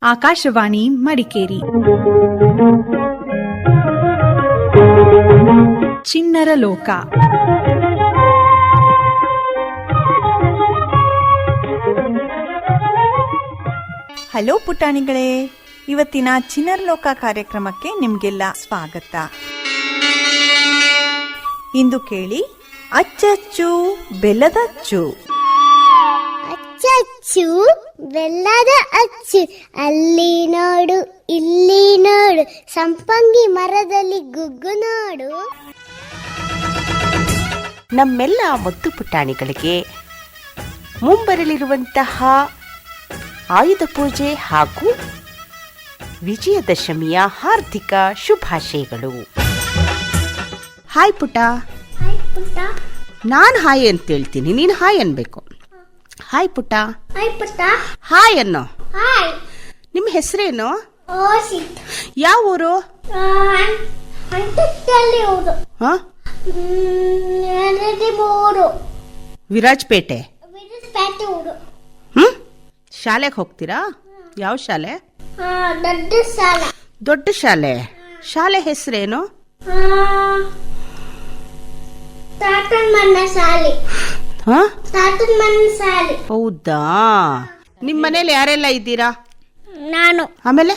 ಆಕಾಶವಾಣಿ ಮಡಿಕೇರಿ. ಚಿಣ್ಣರ ಲೋಕ. ಹಲೋ ಪುಟಾಣಿಗಳೇ, ಇವತ್ತಿನ ಚಿಣ್ಣರ ಲೋಕ ಕಾರ್ಯಕ್ರಮಕ್ಕೆ ನಿಮ್ಗೆಲ್ಲ ಸ್ವಾಗತ. ಇಂದು ಕೇಳಿ ಅಚ್ಚಚ್ಚು ಬೆಲ್ಲದ ಅಚ್ಚು. ಅಚ್ಚಚ್ಚು ಬೆಲ್ಲದ ಅಚ್ಚು, ಅಲ್ಲಿ ನೋಡು ಇಲ್ಲಿ ನೋಡು, ಸಂಪಂಗಿ ಮರದಲ್ಲಿ ಗುಗ್ಗು ನೋಡು. ನಮ್ಮೆಲ್ಲ ಮುದ್ದು ಪುಟಾಣಿಗಳಿಗೆ ಮುಂಬರಲಿರುವಂತಹ ಆಯುಧ ಪೂಜೆ ಹಾಗೂ ವಿಜಯದಶಮಿಯ ಹಾರ್ದಿಕ ಶುಭಾಶಯಗಳು. ಹಾಯ್ ಪುಟ್ಟ. ನಾನು ಹಾಯ್ ಅಂತ ಹೇಳ್ತೀನಿ, ನೀನು ಹಾಯ್ ಅನ್ಬೇಕು. ಹಾಯ್ ಪುಟ್ಟ. ಹಾಯ್ ಅನ್ನೋ. ನಿಮ್ಮ ಹೆಸರೇನು? ಯಾವ ಊರು? ವಿರಾಜಪೇಟೆ. ಶಾಲೆಗೆ ಹೋಗ್ತೀರಾ? ಯಾವ ಶಾಲೆ? ದೊಡ್ಡ ಶಾಲೆ. ಶಾಲೆ ಹೆಸರೇನು? ಹೌದಾ? ನಿಮ್ಮ ಮನೇಲಿ ಯಾರೆಲ್ಲ ಇದ್ದೀರಾ? ನಾನು, ಆಮೇಲೆ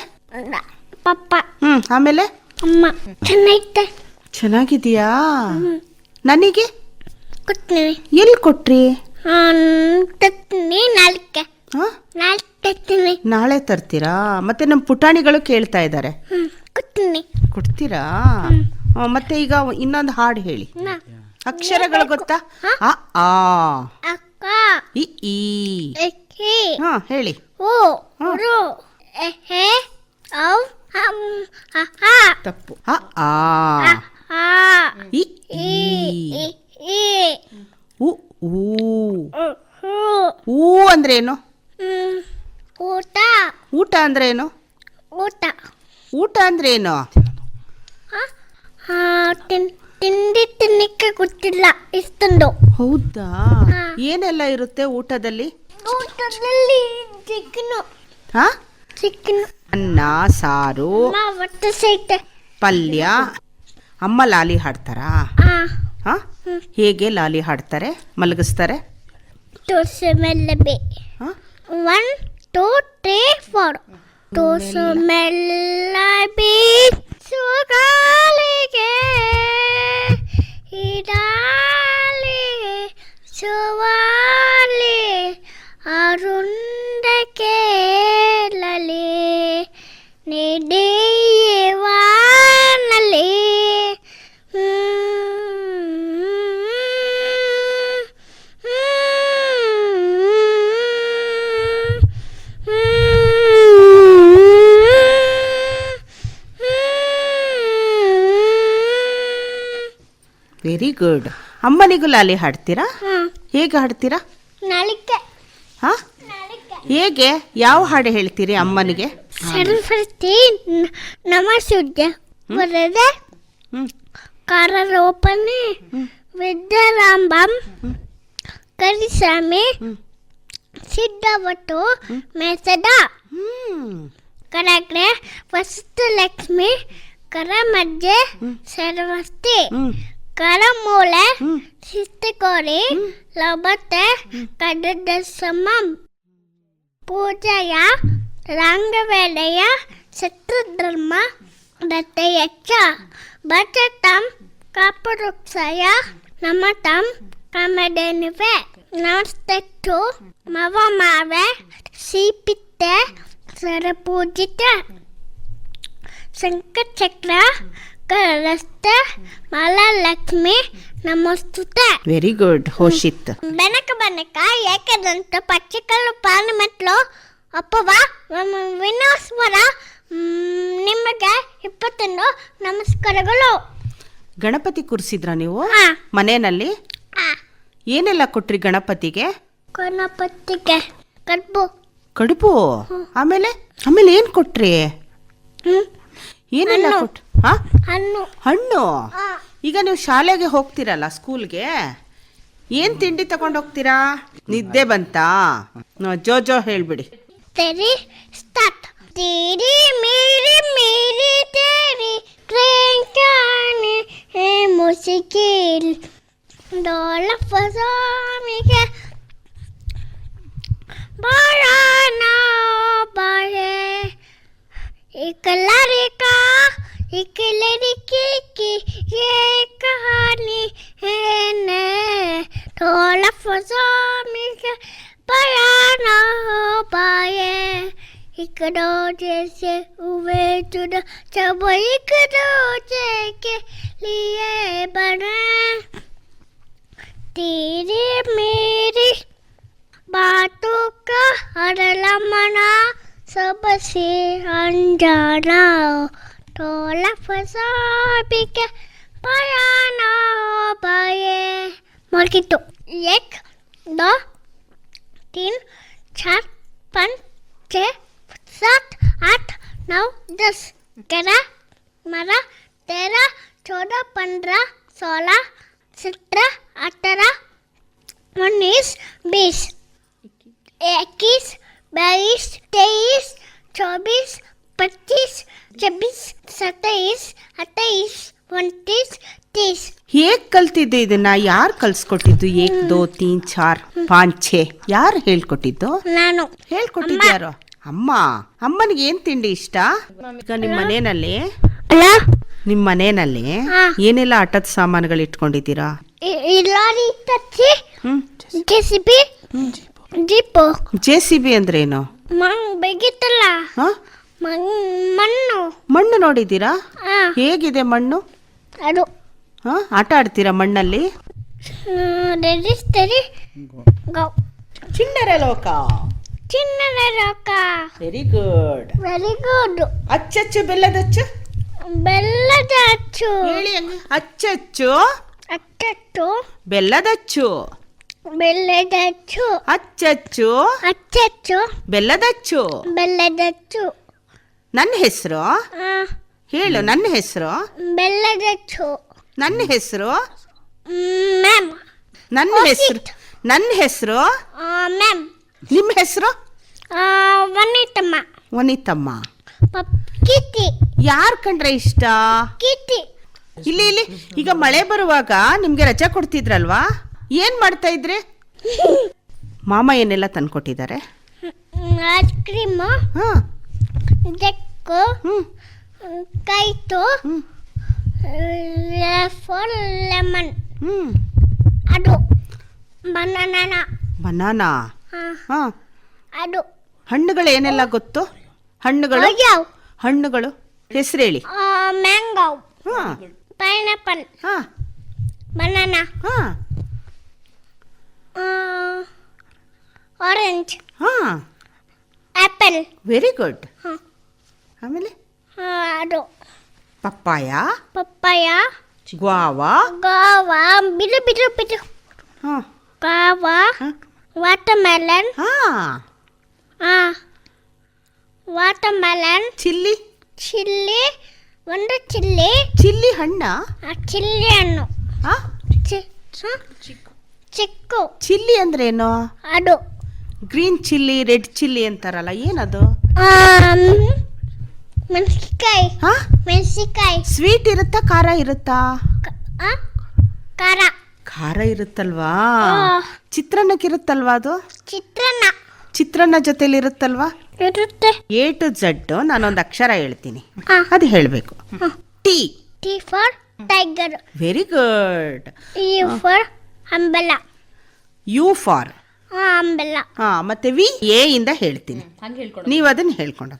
ಪಪ್ಪ, ಆಮೇಲೆ ಅಮ್ಮ. ಚೆನ್ನಾಗಿದೀಯಾ? ನನಗೆ ಕೊಡ್ತೀನಿ. ಎಲ್ಲಿ ಕೊಟ್ರಿ? ನಾಳೆ ತರ್ತೀರಾ? ಮತ್ತೆ ನಮ್ಮ ಪುಟಾಣಿಗಳು ಕೇಳ್ತಾ ಇದ್ದಾರೆ. ಕೊಡ್ತೀರಾ? ಮತ್ತೆ ಈಗ ಇನ್ನೊಂದು ಹಾಡು ಹೇಳಿ. ಅಕ್ಷರಗಳು ಗೊತ್ತಾ? ಅ ಆ ಇ ಈ. ಹೇಳಿ. ತಪ್ಪು. ಅ ಆ ಇ ಈ. ಉ ಊ ಅಂದ್ರೇನು? ಊಟ. ಊಟ ಅಂದ್ರೇನು? ಊಟ. ಊಟ ಅಂದ್ರೇನು? ತಿಂಡಿ ತಿನ್ನಕ್ಕೆ ಗೊತ್ತಿಲ್ಲ ಇಷ್ಟೊಂದು. ಹೌದಾ? ಏನೆಲ್ಲ ಇರುತ್ತೆ ಊಟದಲ್ಲಿ? ಊಟದಲ್ಲಿ ಚಿಕನ್, ಅನ್ನ, ಸಾರು, ಪಲ್ಯ. ಅಮ್ಮ ಲಾಲಿ ಹಾಡ್ತಾರಾ? ಹೇಗೆ ಲಾಲಿ ಹಾಡ್ತಾರೆ? ಮಲಗಿಸ್ತಾರೆ? 1 2 3 4 ತೋಸು ಮೆಲ್ಲಬಿ ಸುಗಾಲಿಗೆ ಇಡಾಲಿಗೆ ಸುವಾಲಿ ಅರುಂಡಕ್ಕೆ ಲಲಿ ನಿಡಿಯುವಾನಲಿ. Very good. ಅಮ್ಮನಿಗೂ ಲಾಲಿ ಹಾಡ್ತೀರಾ? ಹೇಗೆ ಹಾಡ್ತೀರಾ? ಹೇಗೆ? ಯಾವ ಹಾಡು ಹೇಳ್ತೀರಿ ಅಮ್ಮನಿಗೆ? ಸರಸ್ವತಿ ನಮಸ್ತೆ ಬರದೆ ಕಾರರೋಪಣೆ ವಿದ್ಯಾರಾಂಬಂ ಕರಿಸ್ವಾಮಿ ಸಿದ್ಧವಟ್ಟು ಮೆಸದ ಕರಗ್ರೆ ವಸತು ಲಕ್ಷ್ಮಿ ಕರ ಮಧ್ಯೆ ಸರಸ್ವತಿ ಕರಮೂಲೆ ಶಿಸ್ತಕೋರಿ ಲಭತೆ ಕಡದಸಮಂ ಪೂಜೆಯ ರಂಗವೇಳೆಯ ಶತ್ರುಧರ್ಮ ರಥಯಚ್ಚ ಭಜತಂ ಕಾಪರುಕ್ಷಯ ನಮತಂ ಕಾಮಧೇನುವೆ ನಮಸ್ತೆಟ್ಟು ಮವಮಾವೆ ಶ್ರೀಪಿತ್ತೆ ಸರಪೂಜಿತ ಶಂಖಚಕ್ರ ಕರಸ್ತ ಮಹಾಲಕ್ಷ್ಮಿ ನಮಸ್ತುತೆ. Very good Hoshith. ಬೆನಕ ಏಕದಂತ ಪಚ್ಚಕಲ್ಲು ಪಾನಮೆಟ್ಲು ಅಪ್ಪವ ವಿನೋಸ್ವರ ನಿಮಗೆ 21 ನಮಸ್ಕಾರಗಳು. ಗಣಪತಿ ಕೂರಿಸಿದ್ರ ನೀವು ಮನೆಯಲ್ಲಿ? ಏನೆಲ್ಲ ಕೊಟ್ರಿ ಗಣಪತಿಗೆ? ಗಣಪತಿಗೆ ಕಡುಬು. ಆಮೇಲೆ ಏನ್ ಕೊಟ್ರಿ? ಏನೆಲ್ಲ ಕೊಟ್ರಿ? ಹಣ್ಣು. ಈಗ ನೀವು ಶಾಲೆಗೆ ಹೋಗ್ತೀರಲ್ಲ, ಸ್ಕೂಲ್ಗೆ, ಏನ್ ತಿಂಡಿ ತಗೊಂಡು ಹೋಗ್ತೀರಾ? ನಿದ್ದೆ ಬಂತಾ? ಜೋ ಹೇಳ್ಬಿಡಿ. तेरी मेरी मेरी तेरी ट्रेन जाने है मुश्किल डोला फसाने के बराना बाहे एक लड़का एक लड़की की ये कहानी है ने डोला फसाने के बराना बाहे एक दूजे से हुए जुदा जब एक दूजे के लिए बने तेरी मेरी बातों का हर लम्हा सबसे अनजाना तो लफ्ज़ा भी के बयाना हो पाए मॉर्किटो 1 2 3 4 5 6 7 8 9 10 11 12 13 14 15 16 17 18 19 20 21 22 23 24 25 26 27 28 29 30 ಹೇಗ್ ಕಲ್ತಿದ್ದು ಇದನ್ನ? ಯಾರು ಕಲ್ಸ್ಕೊಟ್ಟಿದ್ದು? 1 2 3 4 5 6 ಯಾರು ಹೇಳ್ಕೊಟ್ಟಿದ್ದು? ನಾನು. ಹೇಳ್ಕೊಟ್ಟಿದ್ಯಾರು? ಅಮ್ಮ. ಅಮ್ಮನಿಗೆ ಏನ್ ತಿಂಡಿ ಇಷ್ಟ? ಈಗ ನಿಮ್ಮ ಮನೆಯಲ್ಲಿ ಏನೆಲ್ಲ ಆಟದ ಸಾಮಾನುಗಳು ಇಟ್ಕೊಂಡಿದ್ದೀರಾ? ಲಾರಿ, ಟಚ್ಚಿ, ಜೆಸಿಬಿ, ಜೀಪು. ಜೆಸಿಬಿ ಅಂದ್ರೆ ಏನು? ಬೇಕಿತ್ತಲ್ಲ ಮಣ್ಣು. ಮಣ್ಣು ನೋಡಿದ್ದೀರಾ? ಹೇಗಿದೆ ಮಣ್ಣು? ಅದು ಆಟ ಆಡ್ತೀರಾ ಮಣ್ಣಲ್ಲಿ? ಗೋ. ಚಿಣ್ಣರ ಲೋಕ. Very good. ಅಚ್ಚಚ್ಚು ಬೆಲ್ಲದಚ್ಚು. ಹೇಳಿ ಹಂಗೆ. ಅಚ್ಚಚ್ಚು ಬೆಲ್ಲದಚ್ಚು. ಅಚ್ಚಚ್ಚು ಬೆಲ್ಲದಚ್ಚು. ನನ್ನ ಹೆಸರು ಹೇಳು. ನನ್ನ ಹೆಸರು ಬೆಲ್ಲದಚ್ಚು. ನನ್ನ ಹೆಸರು ಮ್ಯಾಮ್. ನನ್ನ ಹೆಸರು ಮ್ಯಾಮ್. ನಿಮ್ಮ ಹೆಸರು? ವನಿತಮ್ಮ. ಕಿಟಿ. ಯಾರ್ ಕಂಡ್ರೆ ಇಷ್ಟ? ಕಿಟಿ. ಇಲ್ಲಿ ಈಗ ಮಳೆ ಬರುವಾಗ ನಿಮ್ಗೆ ರಜಾ ಕೊಡ್ತಿದ್ರಲ್ವಾ? ಏನ್ ಮಾಡ್ತಾ ಇದ್ರಿ? ಮಾಮ ಏನೆಲ್ಲ ತಂದ್ಕೊಟ್ಟಿದ್ದಾರೆ? ಐಸ್ ಕ್ರೀಮ್, ಜೆಕ್ಕು, ಕೈಟು, ಲೆಮನ್, ಅದು ಬನಾನಾ. ಅದು ಹಣ್ಣುಗಳು ಏನೆಲ್ಲ ಗೊತ್ತು? ಹಣ್ಣುಗಳು ಹೆಸರು ಹೇಳಿ. Mango, pineapple, banana, orange, apple. Very good. ಆಮೇಲೆ ಅದು ಪಪ್ಪಾಯ, ಗ್ವಾವಾ, ಬಿಡು ಗ್ವಾವಾ, ವಾಟರ್ಮೆಲನ್, ಚಿಲ್ಲಿ. ಒಂದು ಚಿಲ್ಲಿ ಹಣ್ಣ? ಚಿಲ್ಲಿ ಹಣ್ಣು. ಚಿಕ್ಕು. ಚಿಲ್ಲಿ ಅಂದ್ರೆ ಏನು? ಅದು ಗ್ರೀನ್ ಚಿಲ್ಲಿ, ರೆಡ್ ಚಿಲ್ಲಿ ಅಂತಾರಲ್ಲ, ಏನದು? ಮೆಣಸಿಕಾಯಿ. ಸ್ವೀಟ್ ಇರುತ್ತಾ ಖಾರ ಇರುತ್ತಾ? ಖಾರ ಇರುತ್ತಲ್ವಾ? ಚಿತ್ರಾನ್ನಕ್ಕೆ ಇರುತ್ತಲ್ವಾ ಅದು? ಚಿತ್ರಾನ್ನ ಜೊತೆಲಿ ಇರುತ್ತಲ್ವಾ? ಇರುತ್ತೆ. A to Z ನಾನೊಂದು ಅಕ್ಷರ ಹೇಳ್ತೀನಿ, ಅದು ಹೇಳಬೇಕು. T. T for tiger. Very good. U for umbrella. U for umbrella. ಮತ್ತೆ ವಿ. ಎ ಇಂದ ಹೇಳ್ತೀನಿ, ನೀವು ಅದನ್ನ ಹೇಳ್ಕೊಂಡು.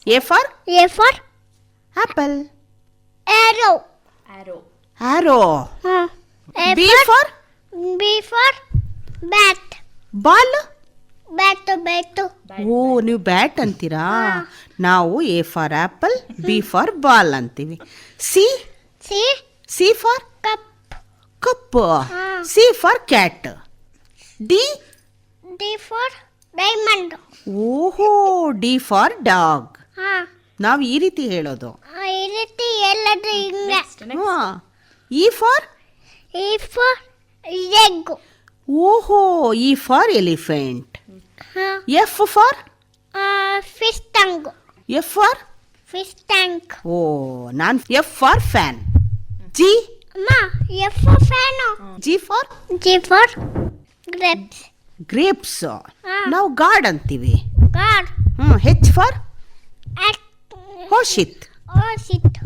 A for apple. Arrow. B for bat. Ball. Bat. ಓ, ನೀವು ಬ್ಯಾಟ್ ಅಂತೀರಾ? ನಾವು A for apple, B for ball ಅಂತೀವಿ. C for cup. C for cat. D for diamond. ಓಹೋ, ಡಿ ಫಾರ್ ಡಾಗ್. ನಾವು ಈ ರೀತಿ ಹೇಳೋದು. ಈ ರೀತಿ ಎಲ್ಲದು ಹಿಂಗೆ. E for egg. ಓಹೋ, E for elephant. F for fish tank. F for fish tank. ಓ ನಾನು ಎಫ್ ಫಾರ್ ಫ್ಯಾನ್. ಜಿ ಅಮ್ಮ F for fan. G for G for grapes. Grapes. ನಾವು ಗಾರ್ಡ್ ಅಂತೀವಿ. ಗಾಡ್. H for Hoshith. ಓಸಿಟ್.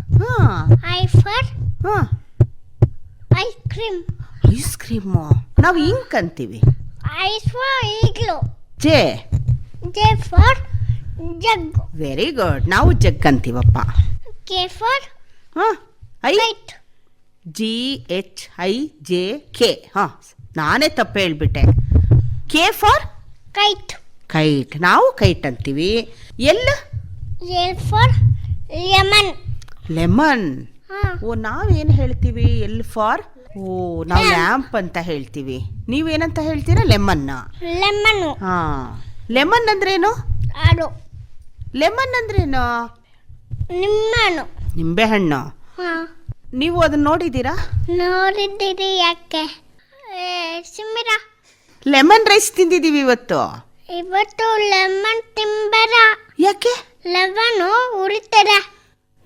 I for ಹಾಂ ice cream. Ice cream ನಾವು ink ಅಂತೀವಿ. Ice for ಈಗ್ಲೂ. J J for jug. Very good. ನಾವು jug ಅಂತೀವಪ್ಪ. ಕೆ ಫಾರ್ ಹಾಂ I kite. G H I J K. ಹಾಂ ನಾನೇ ತಪ್ಪು ಹೇಳ್ಬಿಟ್ಟೆ. K for kite. ಕೈಟ್. ನಾವು ಕೈಟ್ ಅಂತೀವಿ. L L for lemon. Lemon. ಹಾಂ. ಓ ನಾವೇನು ಹೇಳ್ತೀವಿ ಎಲ್ ಫಾರ್? ಓ ನಾವು ಲ್ಯಾಂಪ್ ಅಂತ ಹೇಳ್ತೀವಿ. ನೀವೇನಂತ ಹೇಳ್ತೀರಾ? ಲೆಮನ್ನ. ಲೆಮನ್ನು. ಹಾಂ ಲೆಮನ್ ಅಂದ್ರೇನು? ಅದು ಲೆಮನ್ ಅಂದ್ರೇನು? ನಿಮ್ಮಣ್ಣು. ನಿಂಬೆಹಣ್ಣು. ಹಾಂ. ನೀವು ಅದನ್ನ ನೋಡಿದ್ದೀರಾ? ನೋಡಿದ್ದೀರಿ ಯಾಕೆ? ಸುಮಿರ ಲೆಮನ್ ರೈಸ್ ತಿಂದಿದ್ದೀವಿ ಇವತ್ತು. ಇವತ್ತು ಲೆಮನ್ ತಿಂಬರ. ಯಾಕೆ? ಲೆಮನ್ನು ಉರಿತಾರೆ.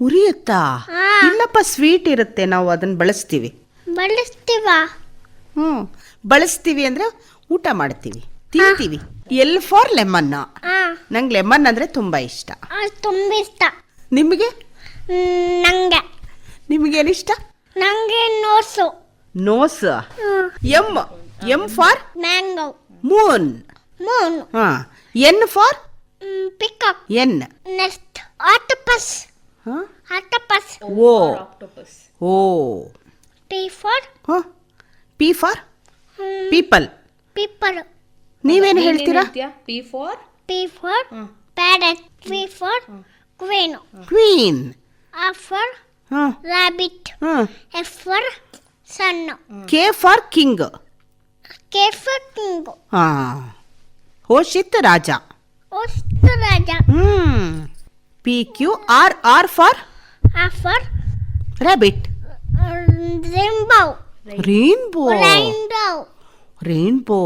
ಉರಿಯುತ್ತಾ? ಹಾ. ಇಲ್ಲಪ್ಪ, ಸ್ವೀಟ್ ಇರುತ್ತೆ, ನಾವು ಅದನ್ನ ಬಳಸ್ತೀವಿ. ಬಳಸ್ತೀವ? ಬಳಸ್ತೀವಿ ಅಂದ್ರೆ ಊಟ ಮಾಡ್ತೀವಿ, ತಿಂತೀವಿ. L for lemon. ನಂಗೆ ಲೆಮನ್ ಅಂದ್ರೆ ತುಂಬಾ ಇಷ್ಟ. ತುಂಬ ಇಷ್ಟ. ನಿಮಗೆ? ನಂಗೆ. ನಿಮಗೇನಿಷ್ಟ? ನಂಗೆ nose. Nose. M. M for mango. Moon. Moon. N for peacock. N. Next octopus. Octopus. O O. P for P for people. People. ನೀವೇನು ಹೇಳ್ತೀರಾ? P for parrot. P for queen. Queen. R for rabbit. F for sun. K for king. K for king. Hoshith ರಾಜ. ಓಸ್ಟ್ ರಾಜ. P Q R. R for R for rabbit. Rainbow. Rainbow. Rainbow. Rainbow.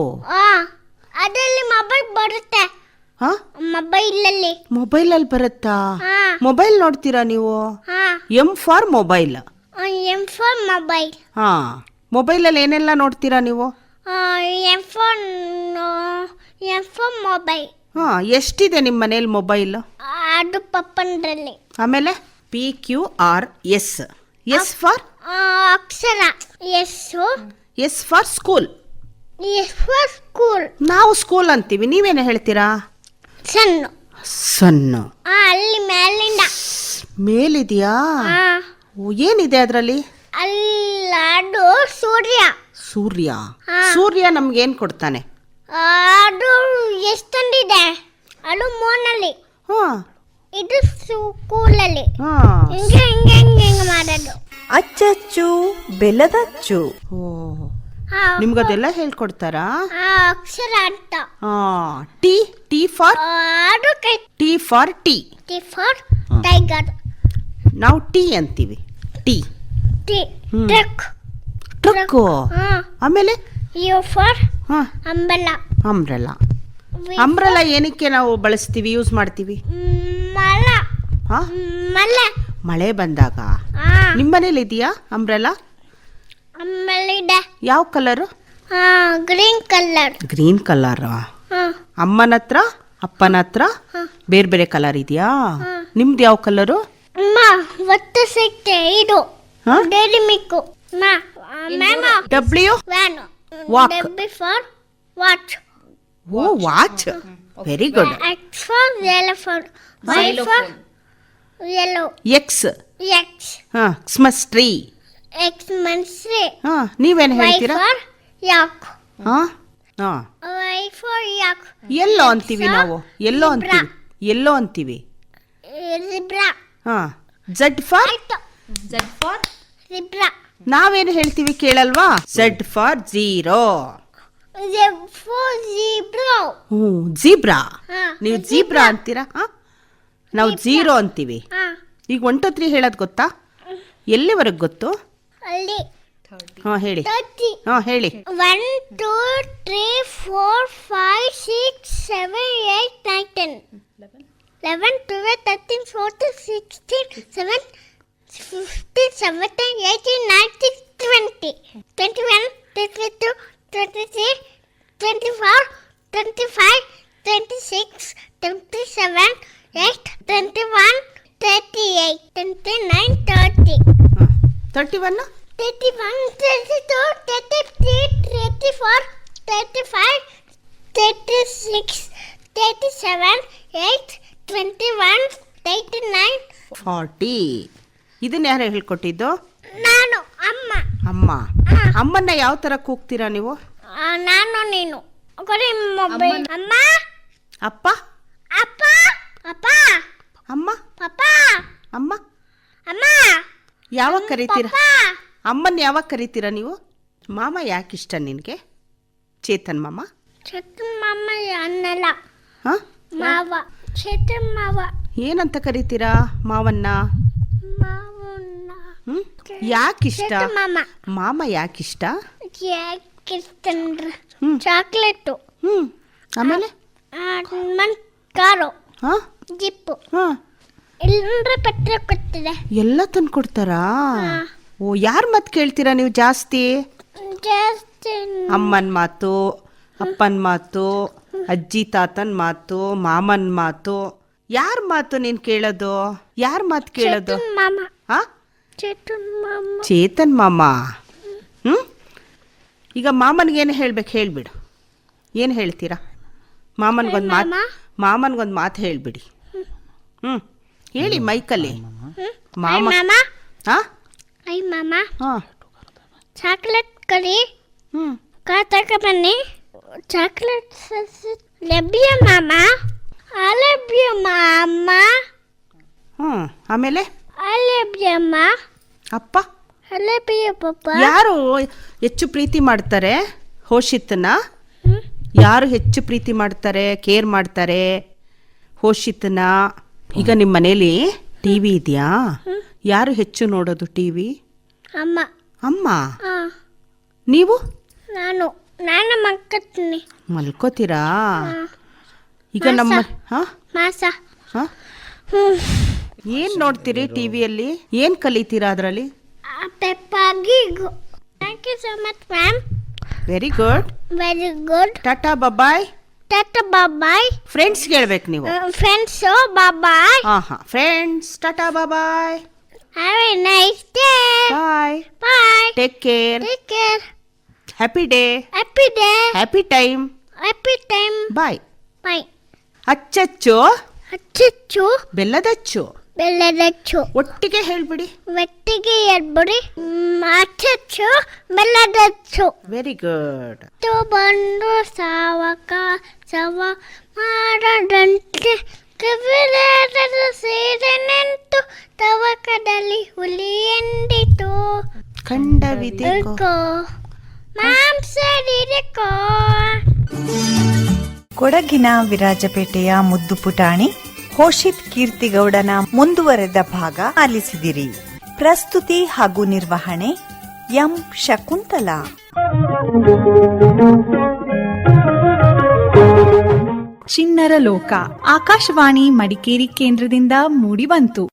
ಅದರಲ್ಲಿ mobile ಬರುತ್ತೆ. ಮೊಬೈಲಲ್ಲಿ. ಮೊಬೈಲಲ್ಲಿ ಬರುತ್ತಾ? ಹಾ. Mobile ನೋಡ್ತೀರಾ ನೀವು? M for mobile. M for mobile. ಮೊಬೈಲಲ್ಲಿ ಏನೆಲ್ಲ ನೋಡ್ತೀರಾ ನೀವು? M for mobile. ಎಷ್ಟಿದೆ ನಿಮ್ಮ ಮನೇಲಿ ಮೊಬೈಲ್? ಅದು ಪಪ್ಪಂದ್ರಲ್ಲಿ. ಆಮೇಲೆ P Q R S. S for ಅಕ್ಷರ. S. S for school. S for school. ನಾವು ಸ್ಕೂಲ್ ಅಂತೀವಿ, ನೀವೇನು ಹೇಳ್ತೀರಾ? ಸಣ್ಣ. ಸಣ್ಣ. ಅಲ್ಲಿ ಮೇಲಿಂದ. ಮೇಲಿದೆಯಾ? ಏನಿದೆ ಅದರಲ್ಲಿ? ಅಲ್ಲ, ಅದು ಸೂರ್ಯ. ಸೂರ್ಯ. ಸೂರ್ಯ ನಮ್ಗೆ ಏನ್ ಕೊಡ್ತಾನೆ? ಅದು ಎಷ್ಟೊಂದಿದೆ. ಅದು ಮೂನಲ್ಲಿ. ಇದು ಸ್ಕೂಲಲ್ಲಿ. ಹಿಂಗೆ ಹಿಂಗೆ ಹಿಂಗೆ ಹಿಂಗೆ ಮಾಡೋದು. ಅಚ್ಚಚ್ಚು ಬೆಲ್ಲದಚ್ಚು. ನಿಮ್ಗದೆಲ್ಲ ಹೇಳ್ಕೊಡ್ತಾರಾ? ಅಕ್ಷರ ಅಂತ. ಟಿ. ಟಿ ಫಾರ್ ಅದು ಕೈ. T for tea. T for tiger. ನಾವು ಟೀ ಅಂತೀವಿ. ಟೀ. ಟಿ. ಟ್ರಕ್. ಟ್ರಕ್. ಆಮೇಲೆ U for umbrella. Umbrella. Umbrella ಏನಕ್ಕೆ ನಾವು ಬಳಸ್ತೀವಿ, ಯೂಸ್ ಮಾಡ್ತೀವಿ? ಮಳೆ. ಮಳೆ. ಮಳೆ ಬಂದಾಗ. ನಿಮ್ಮನೇಲಿ ಇದೆಯಾ ಅಂಬ್ರೆಲಾ? ಆಮೇಲೆ ಇದೆ. ಯಾವ colour? Green colour. Green colour. ಅಮ್ಮನ ಹತ್ರ ಅಪ್ಪನ ಹತ್ರ ಬೇರೆ ಬೇರೆ ಕಲರ್ ಇದೆಯಾ? ನಿಮ್ದು ಯಾವ ಕಲರು? ಒತ್ತು ಸಿಕ್ತೆ ಇದು. Dairy milk. W van. Walk. W for watch. Oh watch. Very good. X for elephant. Y for yellow. X. X. Christmas tree. X ಮನ್ಸ್ರಿ. ನೀವೇನು ಹೇಳ್ತೀರಾ? Y for yak. Y for yak. Yellow ಅಂತೀವಿ ನಾವು. Yellow ಅಂತೀವಿ. Yellow ಅಂತೀವಿ. Zebra. Z for zebra. ನಾವೇನು ಹೇಳ್ತೀವಿ ಕೇಳಲ್ವಾ? Z for zero. ಜೀಬ್ರಾ. ನೀವು ಜೀಬ್ರಾ ಅಂತೀರಾ? ನಾವು ಝೀರೋ ಅಂತೀವಿ. ಈಗ 1 2 3 ಹೇಳೋದು ಗೊತ್ತಾ? ಎಲ್ಲಿವರೆಗೆ ಗೊತ್ತು? ಅಲ್ಲಿ. ಹೇಳಿ. ಹೇಳಿ. 1 2 3 4 5 6 7 8 9 10. 11, 12, 13, 14, 16, 17, 15, 17, 18, 19, 20, 21, 22, 23, 24, 25, 26, 27, 8, 21, 38, 29, 30. 31. 31, 32, 33, 34, 35, 36, 37, 8, 21, 89. 40. ಇದನ್ನ ಯಾರು ಹೇಳ್ಕೊಟ್ಟಿದ್ದು? ನಾನು ಅಮ್ಮ. ಅಮ್ಮ. ಅಮ್ಮನ್ನ ಯಾವ ತರ ಕೂಗ್ತೀರಾ ನೀವು? ನಾನು ನೀನು ಕೊಡಿ ಮೊಬೈಲ್. ಅಮ್ಮ, ಅಪ್ಪ, ಅಪ್ಪ, ಅಪ್ಪ, ಅಮ್ಮ, ಪಪ್ಪ, ಅಮ್ಮ. ಅಮ್ಮ, ಯಾವಾಗ ಕರಿತೀರಾ? ಪಪ್ಪ. ಅಮ್ಮನ್ನ ಯಾವಾಗ ಕರಿತೀರಾ ನೀವು? ಮಾಮ ಯಾಕಿಷ್ಟ ನಿನಗೆ? ಚೇತನ್ ಮಾಮ. ಚೇತನ್ ಮಾಮ ಅನ್ನಲ್ಲ, ಹಾ, ಮಾವ. ಚೇತನ್ ಮಾವ. ಏನಂತ ಕರಿತೀರಾ ಮಾವನ್ನ? ಮಾವನ್ನ. ಯಾಕಿಷ್ಟ? ಚೇತನ್ ಮಾಮ. ಮಾಮ ಯಾಕಿಷ್ಟ? ಯಾಕಿರ್ತಂದ್ರ ಹ್ಮ್. ಚಾಕ್ಲೇಟು, ಆಮೇಲೆ ಕಾರು, ಹಾ, ಜಿಪ್ಪು, ಹಾ, ಎಲ್ಲರ ಪತ್ರ ಕೊಡ್ತಿದೆ. ಎಲ್ಲ ತಂದು ಕೊಡ್ತಾರಾ? ಓ, ಯಾರ ಮಾತು ಕೇಳ್ತೀರಾ ನೀವು ಜಾಸ್ತಿ? ಜಾಸ್ತಿ ಅಮ್ಮನ ಮಾತು, ಅಪ್ಪನ ಮಾತು, ಅಜ್ಜಿ ತಾತನ ಮಾತು, ಮಾಮನ ಮಾತು. ಯಾರ ಮಾತು ನೀನು ಕೇಳೋದು? ಯಾರ ಮಾತು ಕೇಳೋದು? ಚೇತನ್ ಮಾಮ. ಹಾ, ಚೇತನ್ ಮಾಮ. ಚೇತನ್ ಮಾಮ. ಈಗ ಮಾಮನಿಗೇನು ಹೇಳ್ಬೇಕು ಹೇಳ್ಬಿಡು. ಏನು ಹೇಳ್ತೀರಾ? ಮಾಮನ್ಗೊಂದು ಮಾತು, ಮಾಮನ್ಗೊಂದು ಮಾತು ಹೇಳ್ಬಿಡಿ. ಹೇಳಿ ಮೈಕಲ್ಲಿ. ಮಾಮ. ಮಾಮ. ಹಾ, ಐ ಮಾಮ. ಹಾ, ಚಾಕ್ಲೇಟ್ ಕರಿ. ಹ್ಮ್, ಕಾತಕ ಬನ್ನಿ. ಚಾಕ್ಲೇಟ್ ಲಭ್ಯ ಮಾಮ. ಅಲಭ್ಯ ಮಾಮ. ಆಮೇಲೆ ಅಲಭ್ಯಮ್ಮ. ಅಪ್ಪ. ಅಲಭ್ಯ ಪಪ್ಪ. ಯಾರು ಹೆಚ್ಚು ಪ್ರೀತಿ ಮಾಡ್ತಾರೆ ಹೋಶಿತ್ನ? ಯಾರು ಹೆಚ್ಚು ಪ್ರೀತಿ ಮಾಡ್ತಾರೆ, ಕೇರ್ ಮಾಡ್ತಾರೆ ಹೋಶಿತ್ನ? ಈಗ ನಿಮ್ಮ ಮನೇಲಿ ಟಿವಿ ಇದೆಯಾ? ಯಾರು ಹೆಚ್ಚು ನೋಡೋದು ಟಿವಿ? ಅಮ್ಮ. ಅಮ್ಮ. ಆ, ನೀವು? ನಾನು ಮಕ್ಕತ್ತೀನಿ. ಮಲ್ಕೋತೀರಾ? ಈಗ ನಮ್ಮ ಹಾ, ಮಾಸ. ಹಾ, ಏನ್ ನೋಡ್ತೀರಿ ಟಿವಿಯಲ್ಲಿ? ಏನ್ ಕಲಿತೀರಾ ಅದರಲ್ಲಿ? Peppa Pig. Thank you so much ma'am. Very good. Very good. Tata bye. Tata bye. ಫ್ರೆಂಡ್ಸ್ಗೆ ಹೇಳ್ಬೇಕು ನೀವು. Friends bye. ಹಾ, friends tata bye. Have a nice day. Bye. Bye. Take care. Take care. Happy day. Happy day. Happy time. Happy time. Bye. Bye. ಅಚ್ಚಚ್ಚು ಅಚ್ಚಚ್ಚು ಬೆಲ್ಲದಚ್ಚು. ಬೆಲ್ಲದಚ್ಚು. ಒಟ್ಟಿಗೆ ಹೇಳ್ಬಿಡಿ. ಒಟ್ಟಿಗೆ ಎಡ್ಬಿಡಿ. ಅಚ್ಚಚ್ಚು ಬೆಲ್ಲದಚ್ಚು. Very good. ಬಂದು ಸಾವಕ ಸವ ಮಾಡದಂತೆ ಕವಿರಾದ ಸೀರೆ ನಿಂತು ತವಕದಲ್ಲಿ ಹುಲಿ ಎಂದಿತು. ಖಂಡವಿದೆಕೋ ಮಾಂಸಡಿದೆಕೋ. ಕೊಡಗಿನ ವಿರಾಜಪೇಟೆಯ ಮುದ್ದು ಪುಟಾಣಿ ಹೋಶಿತ್ ಕೀರ್ತಿಗೌಡನ ಮುಂದುವರೆದ ಭಾಗ ಆಲಿಸಿದಿರಿ. ಪ್ರಸ್ತುತಿ ಹಾಗೂ ನಿರ್ವಹಣೆ ಎಂ ಶಕುಂತಲಾ. ಚಿಣ್ಣರ ಲೋಕ ಆಕಾಶವಾಣಿ ಮಡಿಕೇರಿ ಕೇಂದ್ರದಿಂದ ಮೂಡಿಬಂತು.